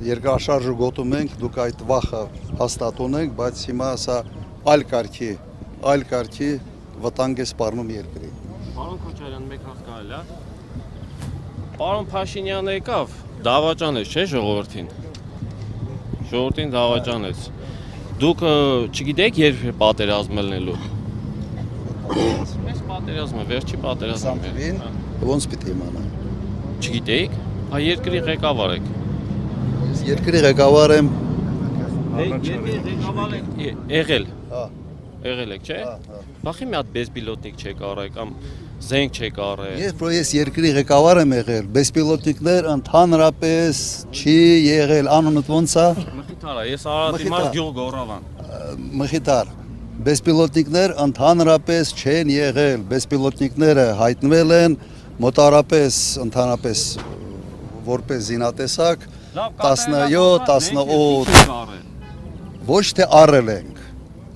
երկրաշարժը գոտում ենք, դուք այդ վախը հաստատ ունենք, բայց հիմա սա այլ կարգի վտանգ է սպառնում երկրի։ Պարոն Քոչարյան, մեկ հատ կարելի է։ Պարոն Փաշինյանը եկավ, դավաճանեց, չէ՞ ժողովրդին։ Ժողովրդին դավաճանեց։ Դուք չգիտեք երբ է պատերազմը լինելու։ Մեծ պատերազմը, վերջի պատերազմը։ Ոնց պիտի իմանամ։ Չգիտեիք։ Հա երկրի ղեկավար եք։ Երկրի ղեկավար եմ։ Երկրի ղեկավար եք եղել։ Հա։ Եղել եք, չէ՞։ Բախի մի հատ բեսպիլոտնիկ չեք առել կամ զենք չեք առել։ Երբ որ ես երկրի ղեկավար եմ եղել, բեսպիլոտնիկներ ընդհանրապես չի եղել, անունդ ոնց է։ Մխիթարա, ես Արարատի մարդ գյուղ Գոռավան։ Մխիթար։ Բեսպիլոտնիկներ ընդհանրապես չեն եղել, բեսպիլոտնիկները հայտնվել են մոտարապես ընդհանրապես որպես զինատեսակ 17, 18 ոչ թե առել ենք,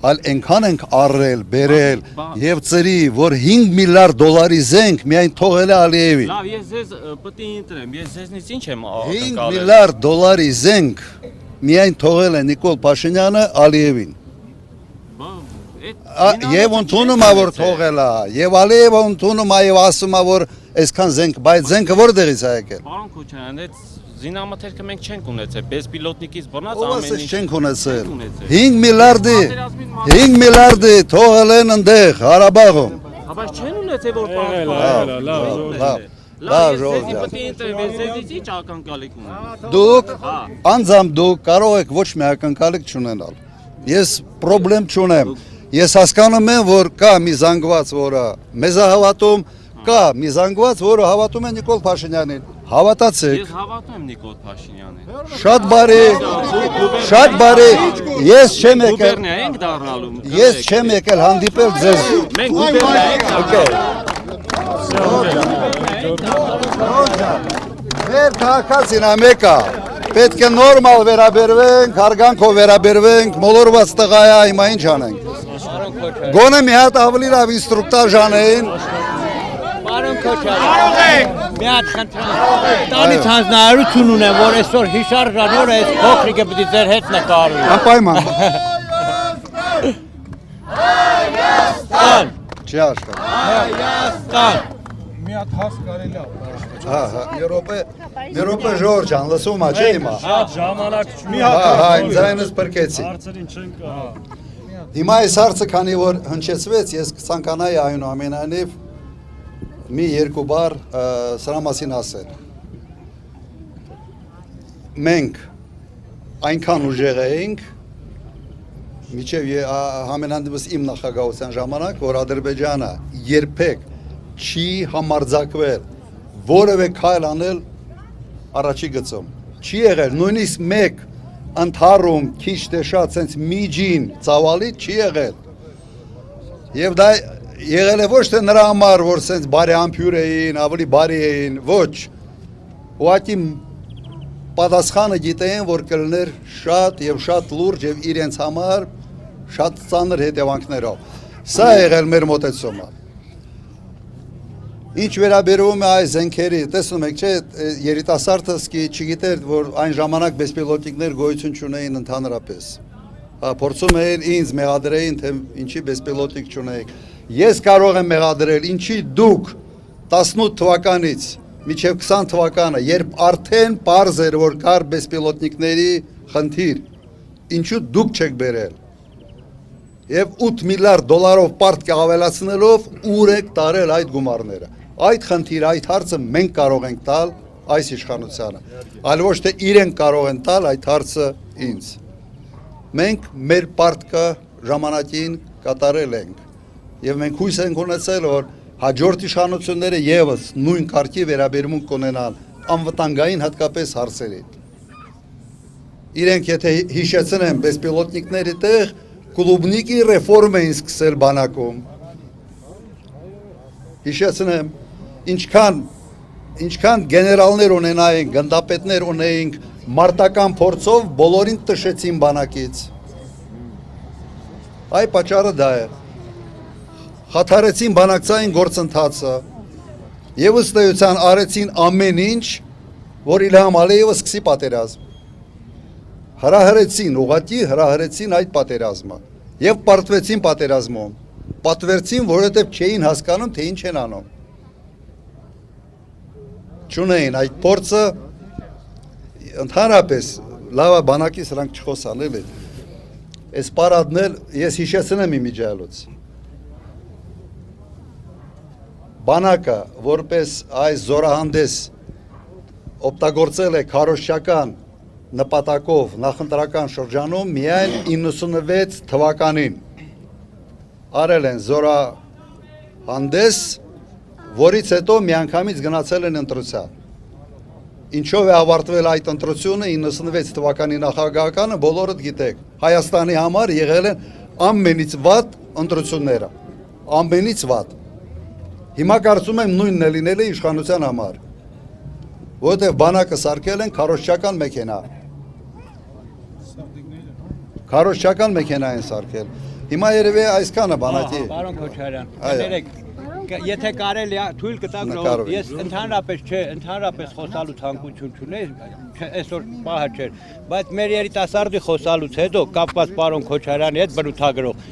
այլ այնքան ենք առել, բերել եւ ծրի, որ 5 միլիարդ դոլարի զենք միայն թողել է Ալիևին։ Լավ, ես ձեզ պետք է ընտրեմ, ես ձեզնից ինչ եմ 5 միլիարդ դոլարի զենք միայն թողել է Նիկոլ Փաշինյանը Ալիևին։ Եվ ընդունում է որ թողել է, եւ Ալիևը ընդունում է եւ ասում է որ այսքան զենք, բայց զենքը որտեղից է եկել։ Պարոն Քոչարյան, այդ զինամթերքը մենք չենք ունեցել, բեսպիլոտնիկից բռնած ամեն ամեն ինչ ինչ չենք ունեցել։ 5 միլիարդի թողել են այնտեղ Ղարաբաղում։ Հա բայց չեն ունեցել որ պարոն։ Լավ, ես պետք է ընտրեմ, ես ձեզից ինչ ակնկալիք ունեմ։ Դուք անձամբ դուք կարող եք ոչ մի ակնկալիք չունենալ։ Ես խնդրեմ չունեմ։ Ես հասկանում եմ, որ կա մի զանգված, որը մեզ է հավատում, կա մի զանգված, որը հավատում է Նիկոլ Փաշինյանին։ Հավատացեք։ Ես հավատում եմ Նիկոլ Փաշինյանին։ Շատ բարի, ես չեմ եկել։ Գուբերնիա ենք դառնալու։ Ես չեմ եկել հանդիպել ձեզ։ Մենք գուբերնիա ենք։ Մեր քաղաքացին ամեկա։ Պետք է նորմալ վերաբերվենք, հարգանքով վերաբերվենք, մոլորված տղա է, հիմա ինչ անենք։ Գոնե մի հատ ավելի լավ ինստրուկտաժ անեին։ Պարոն Քոչարյան, մի հատ խնդրեմ, տանից հանձնարարություն ունեմ, որ այսօր հիշարժան օրը այս փոքրիկը պիտի ձեր հետ նկարվի։ Անպայման։ Հայաստան։ Չի աշխատ։ Հայաստան։ Մի հատ հաս կարելի է։ Հա, մի րոպե Ժորժ ջան, լսում ա, չէ՞ հիմա։ Շատ ժամանակ մի Հա, ինձ այնս բրկեցի։ հարցերին չեն կա։ Հիմա այս հարցը քանի որ հնչեցվեց, ես կցանկանայի այնուամենայնիվ մի երկու բառ սրա մասին ասել։ Մենք այնքան ուժեղ էինք, միջև համենայնդեպս իմ նախագահության ժամանակ, որ Ադրբեջանը երբեք չի համարձակվել որևէ քայլ անել առաջի գծում։ Չի եղել, նույնիսկ մեկ ընդհարում քիչ թե շատ sense միջին ծավալի չի եղել։ Եվ դա եղել է ոչ թե նրա համար, որ sense բարեհամբույր էին, ավելի բարի էին, ոչ։ Ուղղակի պատասխանը գիտեին, որ կլներ շատ եւ շատ լուրջ եւ իրենց համար շատ ծանր հետևանքներով։ Սա եղել մեր մոտեցումը։ Ինչ վերաբերում է այս զենքերի, տեսնում եք, չէ, երիտասարդը չգիտեր, որ այն ժամանակ բեսպիլոտնիկներ գոյություն չունեին ընդհանրապես։ Փորձում էին ինձ մեղադրեին, թե ինչի բեսպիլոտնիկ չունեիք։ Ես կարող եմ մեղադրել, ինչի դուք 18 թվականից մինչև 20 թվականը, երբ արդեն պարզ էր, որ կար բեսպիլոտնիկների խնդիր, ինչու դուք չեք բերել։ Եվ 8 միլիարդ դոլարով պարտք ավելացնելով ուր եք տարել այդ գումարները։ Այդ խնդիրը, այդ հարցը մենք կարող ենք տալ այս իշխանությանը, այլ ոչ թե իրենք կարող են տալ այդ հարցը ինձ։ Մենք մեր պարտքը ժամանակին կատարել ենք եւ մենք հույս ենք ունեցել, որ հաջորդ իշխանությունները եւս նույն կարգի վերաբերմունք կունենան անվտանգային հատկապես հարցերի։ Իրենք եթե հիշեցնեն բեսպիլոտնիկների տեղ Կլուբնիկի ռեֆորմ էին սկսել բանակում։ Հիշեցնեմ, ինչքան գեներալներ ունենայինք, գնդապետներ ունեինք, մարտական փորձով բոլորին տշեցին բանակից։ Այ պատճառը դա է։ Խաթարեցին բանակցային գործընթացը եւ ըստ էության արեցին ամեն ինչ, որ Իլհամ Ալիևը սկսի պատերազմ։ հրահրեցին, ուղղակի հրահրեցին այդ պատերազմը եւ պարտվեցին պատերազմում։ Պատվերցին, որովհետեւ չէին հասկանում, թե ինչ են անում։ Չունեին այդ փորձը ընդհանրապես լավա բանակի սրանք չխոսան էլի։ Այս պարադներ ես հիշեցնեմ իմիջիալոց։ Բանակը որպես այս զորահանդես օգտագործել է քարոզչական նպատակով նախընտրական շրջանում միայն 96 թվականին արել են զորահանդես, որից հետո միանգամից գնացել են ընտրության։ Ինչով է ավարտվել այդ ընտրությունը 96 թվականի նախագահականը բոլորդ գիտեք։ Հայաստանի համար եղել են ամենից վատ ընտրությունները, ամենից վատ։ Հիմա կարծում եմ նույնն է լինել է իշխանության համար, որովհետև բանակը սարքել են քարոզչական մեքենա։ Քարոզչական մեքենա են սարքել։ Հիմա երևի այսքանը բանակի։ Պարոն Քոչարյան, ներեք, եթե կարելի է թույլ կտակ ես ընդհանրապես չէ, ընդհանրապես խոսալու ցանկություն չունեմ, այսօր պահը չէր, բայց մեր երիտասարդի խոսալուց հետո կապված պարոն Քոչարյանի հետ բնութագրող